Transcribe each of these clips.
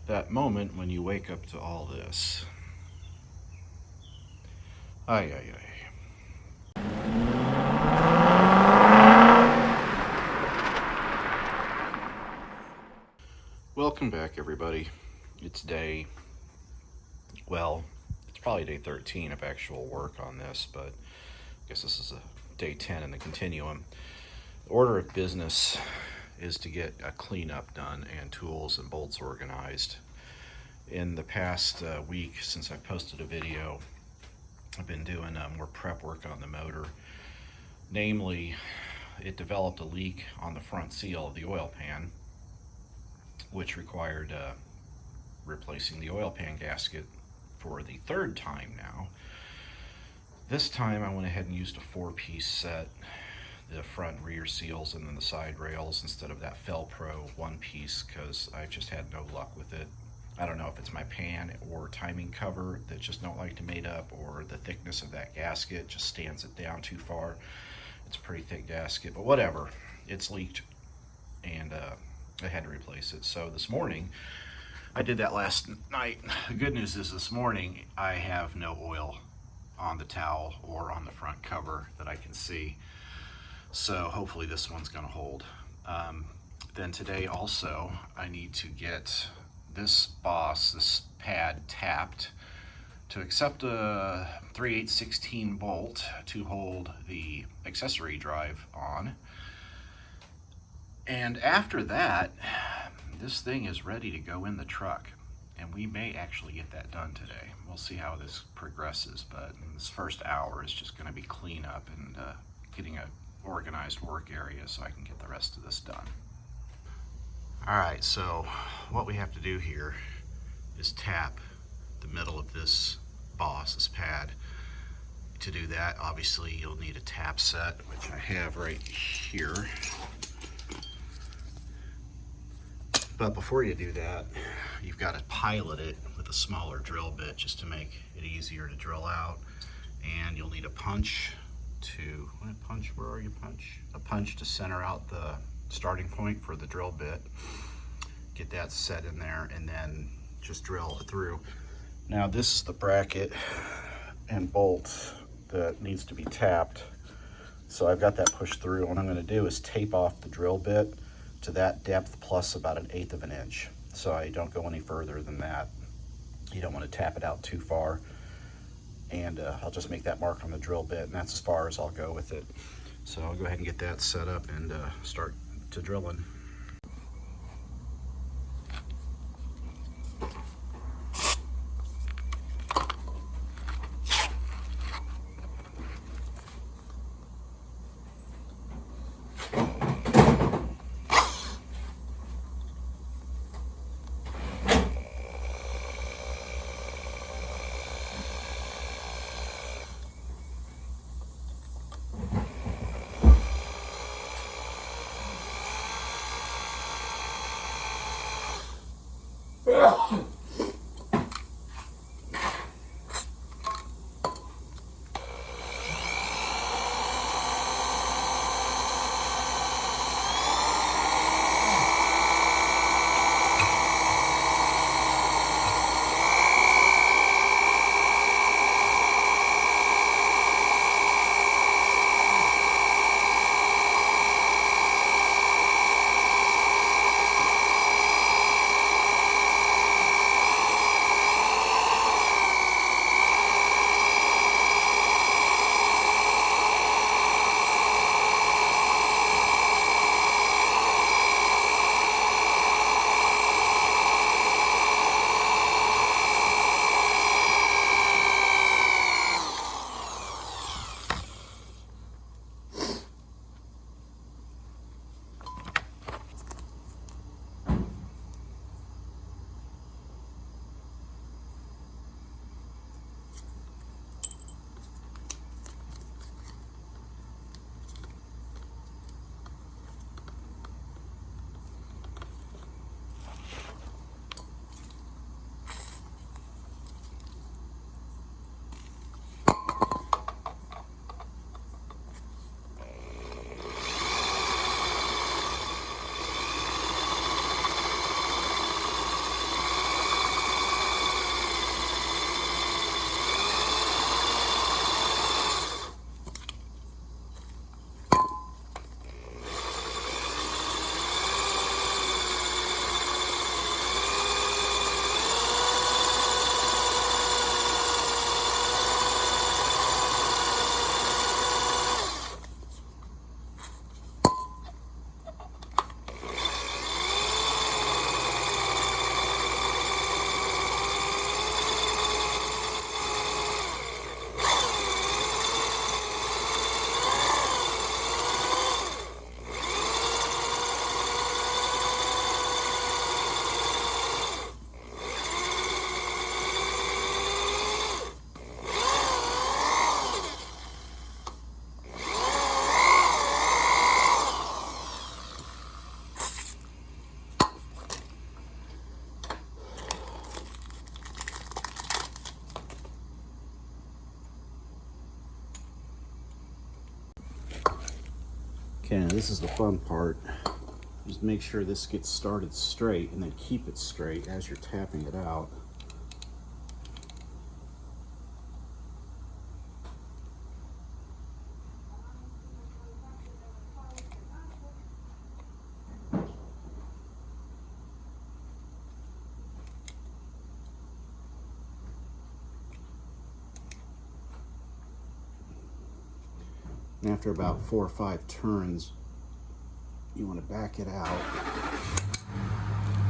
That moment when you wake up to all this. Ay, ay, ay. Welcome back, everybody. It's it's probably day 13 of actual work on this, but I guess this is a day 10 in the continuum. The order of business is to get a cleanup done and tools and bolts organized. In the past week, since I posted a video, I've been doing more prep work on the motor. Namely, it developed a leak on the front seal of the oil pan, which required replacing the oil pan gasket for the third time now. This time I went ahead and used a 4-piece set, the front and rear seals and then the side rails instead of that Felpro 1-piece, because I just had no luck with it. I don't know if it's my pan or timing cover that just don't like to mate up, or the thickness of that gasket just stands it down too far. It's a pretty thick gasket, but whatever. It's leaked, and I had to replace it. So this morning, I did that last night. The good news is this morning, I have no oil on the towel or on the front cover that I can see. So hopefully this one's gonna hold. Then today also, I need to get this pad tapped to accept a 3/8/16 bolt to hold the accessory drive on. And after that, this thing is ready to go in the truck, and we may actually get that done today. We'll see how this progresses, but this first hour is just going to be cleanup and getting a organized work area so I can get the rest of this done. All right, so what we have to do here is tap the middle of this this pad. To do that, obviously you'll need a tap set, which I have right here. But before you do that, you've got to pilot it with a smaller drill bit just to make it easier to drill out. And you'll need a punch where are you, punch? A punch to center out the starting point for the drill bit. Get that set in there and then just drill it through. Now this is the bracket and bolt that needs to be tapped. So I've got that pushed through. What I'm going to do is tape off the drill bit to that depth plus about 1/8 of an inch. So I don't go any further than that. You don't want to tap it out too far. And I'll just make that mark on the drill bit, and that's as far as I'll go with it. So I'll go ahead and get that set up and start to drilling. Okay, now this is the fun part. Just make sure this gets started straight and then keep it straight as you're tapping it out. And after about 4 or 5 turns, you want to back it out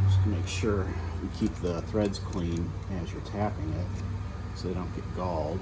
just to make sure you keep the threads clean as you're tapping it so they don't get galled.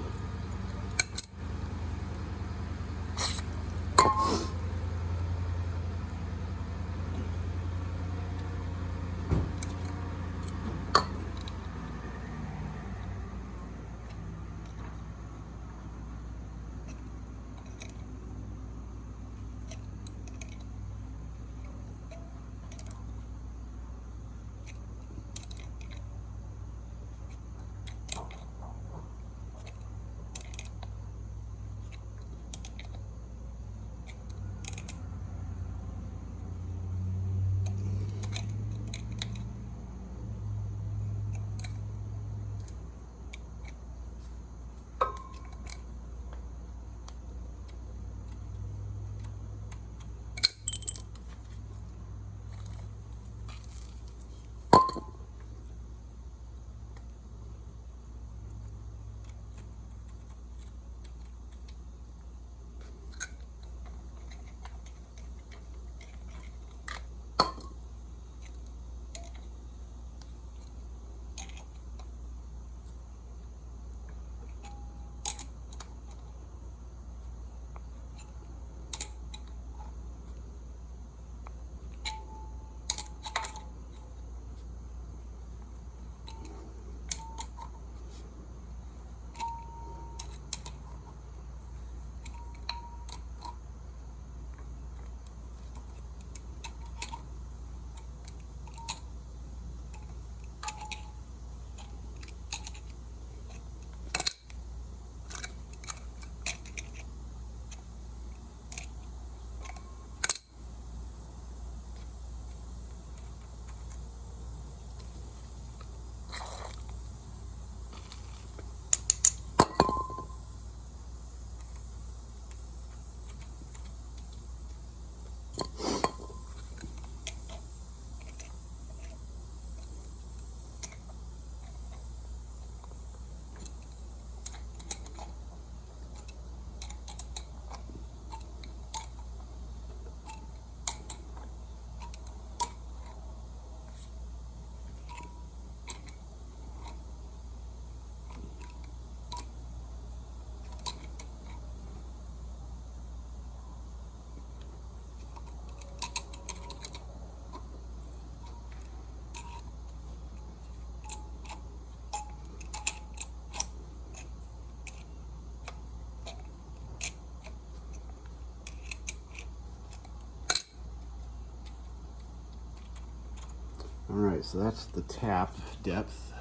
All right, so that's the tap depth.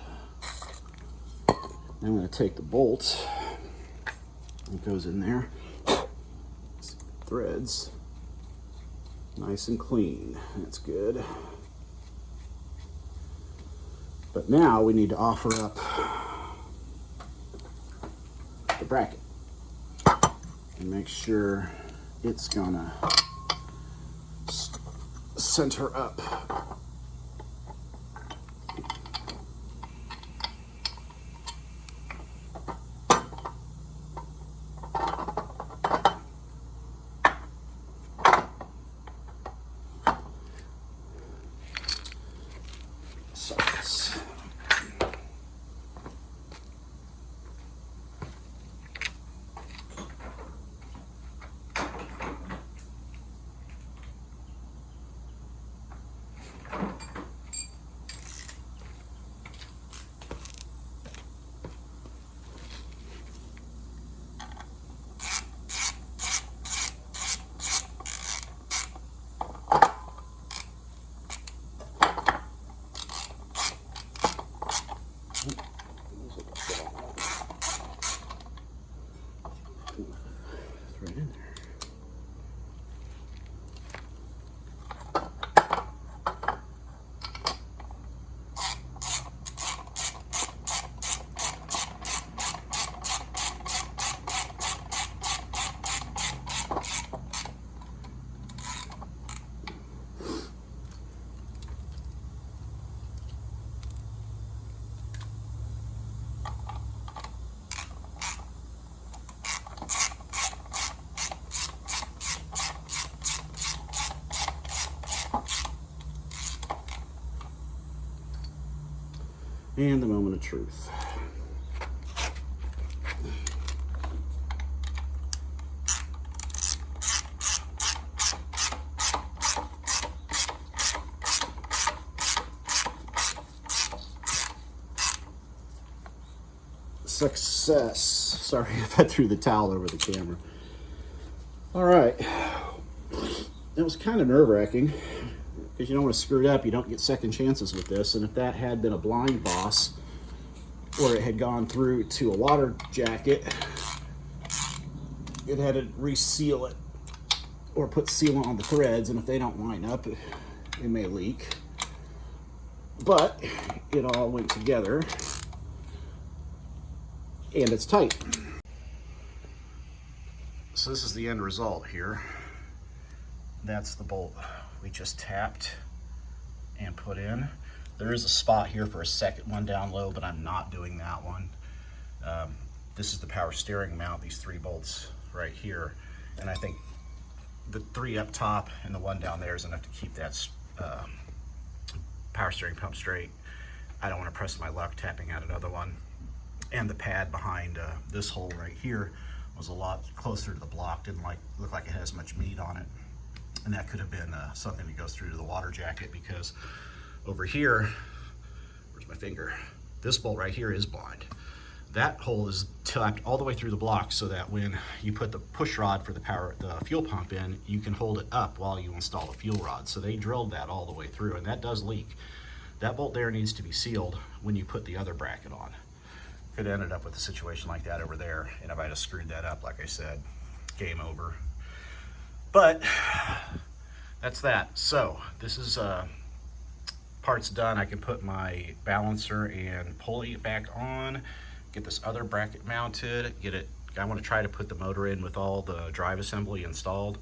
I'm going to take the bolt. It goes in there. Threads. Nice and clean. That's good. But now we need to offer up the bracket and make sure it's gonna center up. And the moment of truth. Success. Sorry if I threw the towel over the camera. All right. It was kind of nerve-wracking because you don't want to screw it up. You don't get second chances with this. And if that had been a blind boss or it had gone through to a water jacket, it had to reseal it or put sealant on the threads. And if they don't line up, it may leak. But it all went together. And it's tight. So this is the end result here. That's the bolt we just tapped and put in. There is a spot here for a second one down low, but I'm not doing that one. This is the power steering mount, these 3 bolts right here. And I think the 3 up top and the 1 down there is enough to keep that power steering pump straight. I don't want to press my luck tapping out another one. And the pad behind this hole right here was a lot closer to the block. Didn't look like it has much meat on it. And that could have been something that goes through to the water jacket, because over here, where's my finger? This bolt right here is blind. That hole is tapped all the way through the block so that when you put the push rod for the fuel pump in, you can hold it up while you install the fuel rod. So they drilled that all the way through, and that does leak. That bolt there needs to be sealed when you put the other bracket on. Could have ended up with a situation like that over there, and if I'd have screwed that up, like I said, game over. But that's that. So this is part's done. I can put my balancer and pulley back on, get this other bracket mounted, get it. I want to try to put the motor in with all the drive assembly installed,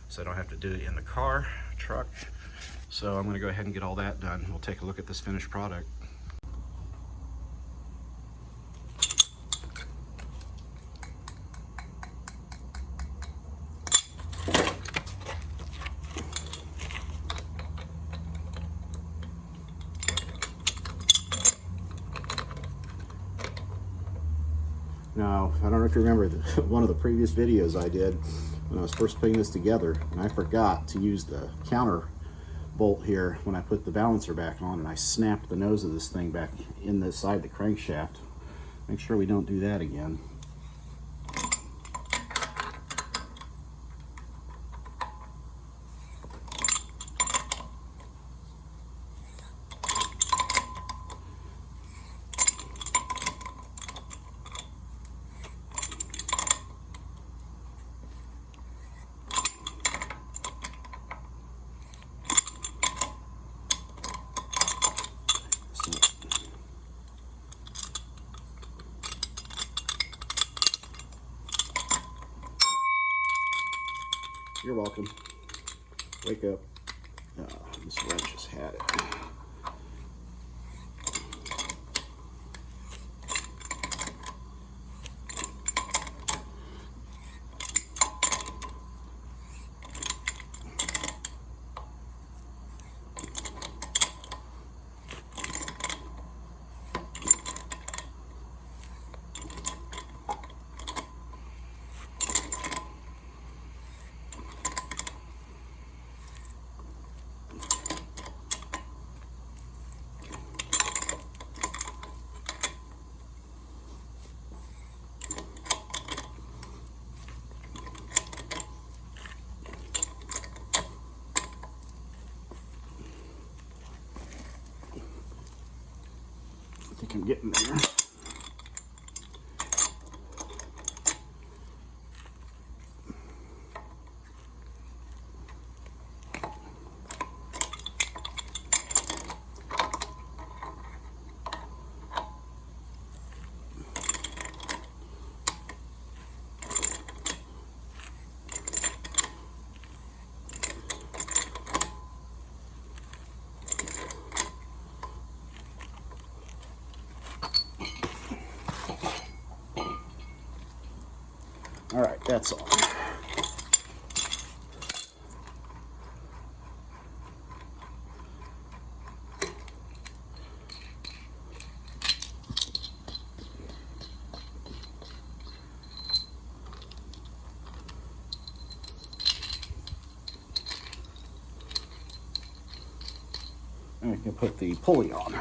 so I don't have to do it in the truck. So I'm going to go ahead and get all that done. We'll take a look at this finished product. Now, I don't know if you remember one of the previous videos I did when I was first putting this together, and I forgot to use the counter bolt here when I put the balancer back on, and I snapped the nose of this thing back in the side of the crankshaft. Make sure we don't do that again. You're welcome. Wake up. This wrench has had it. I think I'm getting there. All right, that's all. You put the pulley on.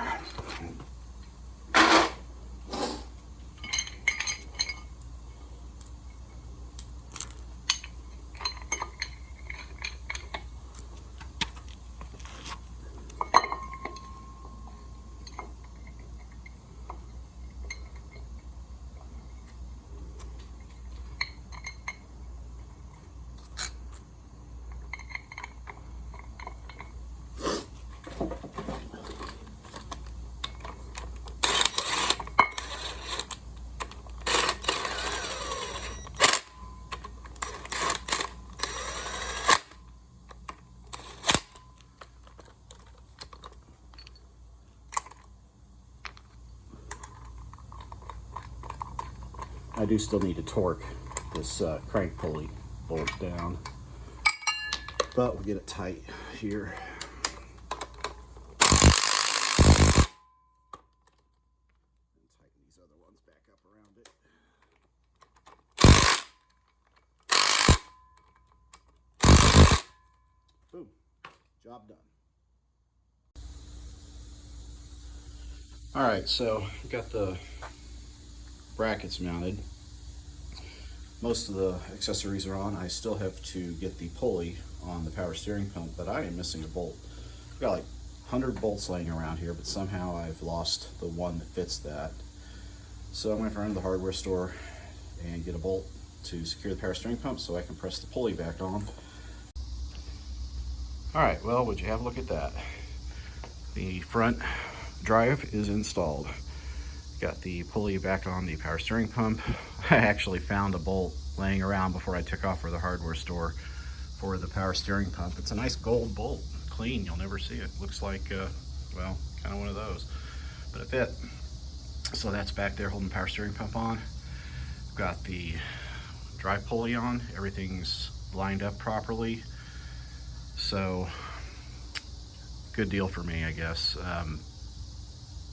I do still need to torque this crank pulley bolt down, but we'll get it tight here. And tighten these other ones back up around it. Boom, job done. All right, so we've got the brackets mounted. Most of the accessories are on. I still have to get the pulley on the power steering pump, but I am missing a bolt. I've got like 100 bolts laying around here, but somehow I've lost the one that fits that. So I'm going to run to the hardware store and get a bolt to secure the power steering pump so I can press the pulley back on. All right, well, would you have a look at that? The front drive is installed. Got the pulley back on the power steering pump. I actually found a bolt laying around before I took off for the hardware store for the power steering pump. It's a nice gold bolt, clean, you'll never see it. Looks like, well, kind of one of those, but it fit. So that's back there holding the power steering pump on. Got the drive pulley on, everything's lined up properly. So, good deal for me, I guess.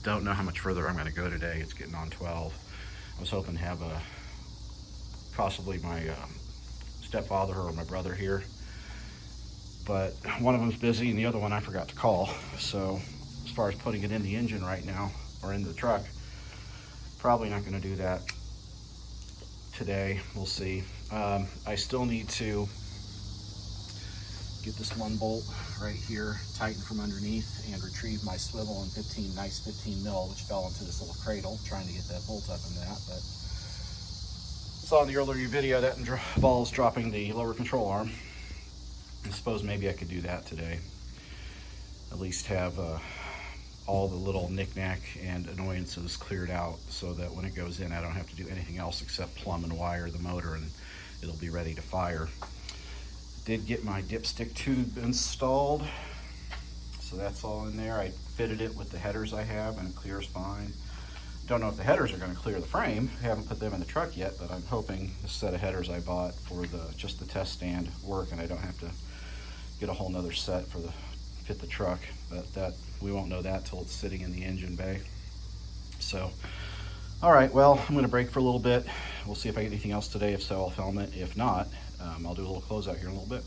Don't know how much further I'm going to go today. It's getting on 12. I was hoping to have possibly my stepfather or my brother here, but one of them's busy and the other one I forgot to call. So as far as putting it in the engine right now or in the truck, probably not going to do that today. We'll see. I still need to get this one bolt right here tightened from underneath and retrieve my swivel and 15 mil, which fell into this little cradle, trying to get that bolt up in that. But saw in the earlier video that involves dropping the lower control arm. I suppose maybe I could do that today. At least have all the little knick-knack and annoyances cleared out so that when it goes in I don't have to do anything else except plumb and wire the motor and it'll be ready to fire. Did get my dipstick tube installed, so that's all in there. I fitted it with the headers I have and it clears fine. Don't know if the headers are going to clear the frame. I haven't put them in the truck yet, but I'm hoping this set of headers I bought for just the test stand work and I don't have to get a whole nother set for fit the truck. But that we won't know that till it's sitting in the engine bay. So, all right, well, I'm going to break for a little bit. We'll see if I get anything else today. If so, I'll film it. If not, I'll do a little closeout here in a little bit.